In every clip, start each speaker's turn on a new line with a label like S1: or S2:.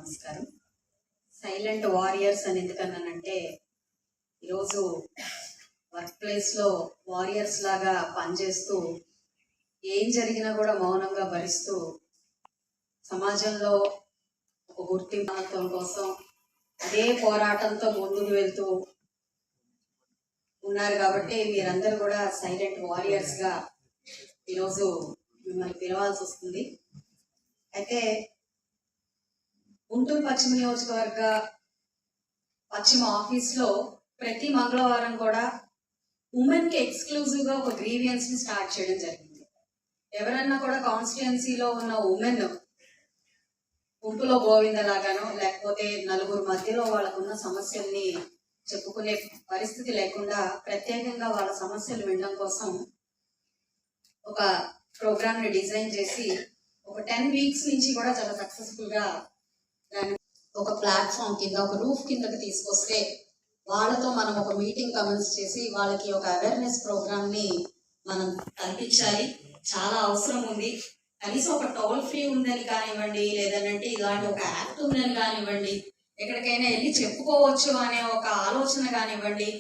S1: నమస్కారం. Silent warriors అని ఎందుకన్నానంటే, ఈరోజు వర్క్ ప్లేస్లో వారియర్స్ లాగా పనిచేస్తూ ఏం జరిగినా కూడా మౌనంగా భరిస్తూ సమాజంలో ఒక గుర్తింపు కోసం అదే పోరాటంతో ముందుకు వెళ్తూ ఉన్నారు. కాబట్టి మీరందరూ కూడా సైలెంట్ వారియర్స్గా ఈరోజు మిమ్మల్ని పిలవాల్సి వస్తుంది. అయితే గుంటూరు పశ్చిమ నియోజకవర్గ పశ్చిమ ఆఫీస్లో ప్రతి మంగళవారం కూడా ఉమెన్కి ఎక్స్క్లూజివ్గా ఒక గ్రీవియన్స్ని స్టార్ట్ చేయడం జరిగింది. ఎవరన్నా కూడా కాన్స్టిట్యుయెన్సీలో ఉన్న ఉమెన్ గుంపులో గోవిందలాగానో లేకపోతే నలుగురు మధ్యలో వాళ్ళకున్న సమస్యల్ని చెప్పుకునే పరిస్థితి లేకుండా ప్రత్యేకంగా వాళ్ళ సమస్యలు వినడం కోసం ఒక ప్రోగ్రామ్ని డిజైన్ చేసి ఒక 10 వీక్స్ నుంచి కూడా చాలా సక్సెస్ఫుల్గా దాన్ని ఒక ప్లాట్ఫామ్ కింద ఒక రూఫ్ కిందకి తీసుకొస్తే వాళ్ళతో మనం ఒక మీటింగ్ కమెన్స్ చేసి వాళ్ళకి ఒక అవేర్నెస్ ప్రోగ్రామ్ని మనం కల్పించాలి. చాలా అవసరం ఉంది. కనీసం ఒక టోల్ ఫ్రీ ఉందని కానివ్వండి, లేదంటే ఇలాంటి ఒక యాక్ట్ ఉందని కానివ్వండి, ఎక్కడికైనా వెళ్ళి చెప్పుకోవచ్చు అనే ఒక ఆలోచన కానివ్వండి,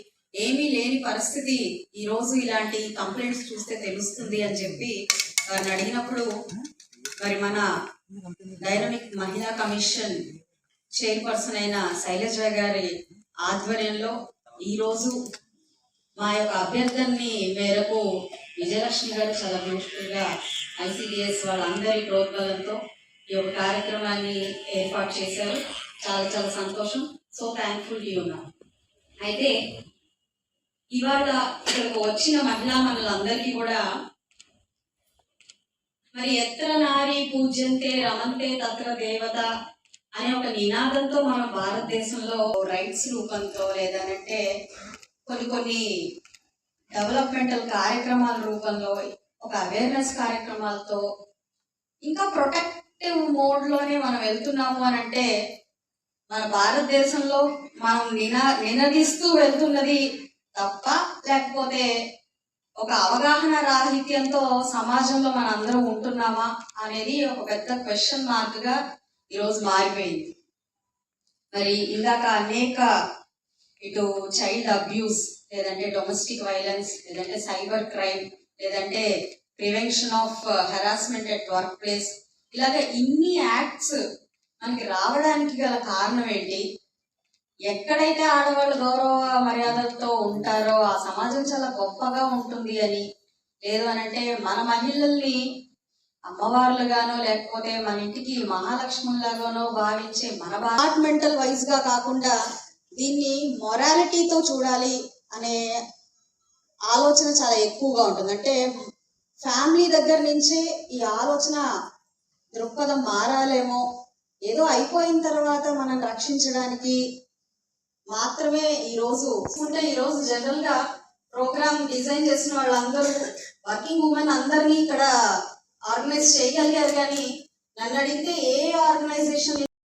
S1: ఏమీ లేని పరిస్థితి ఈరోజు ఇలాంటి కంప్లైంట్స్ చూస్తే తెలుస్తుంది అని చెప్పి వారిని అడిగినప్పుడు మరి మన డైనమిక్ మహిళా కమిషన్ చైర్పర్సన్ అయిన శైలజ గారి ఆధ్వర్యంలో ఈరోజు మా యొక్క అభ్యర్థనని మేరకు విజయలక్ష్మి గారు చాలా బ్యూటిఫుల్గా ఐసిడిఎస్ వాళ్ళందరి ప్రోత్సాహంతో ఈ యొక్క కార్యక్రమాన్ని ఏర్పాటు చేశారు. చాలా చాలా సంతోషం. So thankful to you ma'am. అయితే ఇవాళ ఇక్కడికి వచ్చిన మహిళా మనులందరికీ కూడా మరి ఎత్ర నారీ పూజ్యంతే రమంతే తత్ర దేవత అనే ఒక నినాదంతో మన భారతదేశంలో రైట్స్ రూపంతో లేదనంటే కొన్ని డెవలప్మెంటల్ కార్యక్రమాల రూపంలో ఒక అవేర్నెస్ కార్యక్రమాలతో ఇంకా ప్రొటెక్టివ్ మోడ్లోనే మనం వెళ్తున్నాము అని అంటే మన భారతదేశంలో మనం నినదిస్తూ వెళ్తున్నది తప్ప లేకపోతే ఒక అవగాహన రాహిత్యంతో సమాజంలో మన అందరం ఉంటున్నామా అనేది ఒక పెద్ద క్వశ్చన్ మార్క్గా ఈరోజు మారిపోయింది. మరి ఇందాక అనేక ఇటు చైల్డ్ అబ్యూస్ లేదంటే డొమెస్టిక్ వైలెన్స్ లేదంటే సైబర్ క్రైమ్ లేదంటే prevention of harassment at work place ఇలాగ ఇన్ని యాక్ట్స్ మనకి రావడానికి గల కారణం ఏంటి? ఎక్కడైతే ఆడవాళ్ళు గౌరవ మర్యాదలతో ఉంటారో ఆ సమాజం చాలా గొప్పగా ఉంటుంది అని, లేదు అని అంటే మన మహిళల్ని అమ్మవార్లుగానో లేకపోతే మన ఇంటికి మహాలక్ష్ములాగానో భావించే మన డిపార్ట్మెంటల్ వైజ్ గా కాకుండా దీన్ని మొరాలిటీతో చూడాలి అనే ఆలోచన చాలా ఎక్కువగా ఉంటుంది. అంటే ఫ్యామిలీ దగ్గర నుంచే ఈ ఆలోచన దృక్పథం మారాలేమో, ఏదో అయిపోయిన తర్వాత మనం రక్షించడానికి మాత్రమే ఈరోజు జనరల్ గా ప్రోగ్రామ్ డిజైన్ చేసిన వాళ్ళందరూ వర్కింగ్ ఉమెన్ అందరినీ ఇక్కడ ఆర్గనైజ్ చేయగలిగారు. కానీ నన్ను అడిగితే ఏ ఆర్గనైజేషన్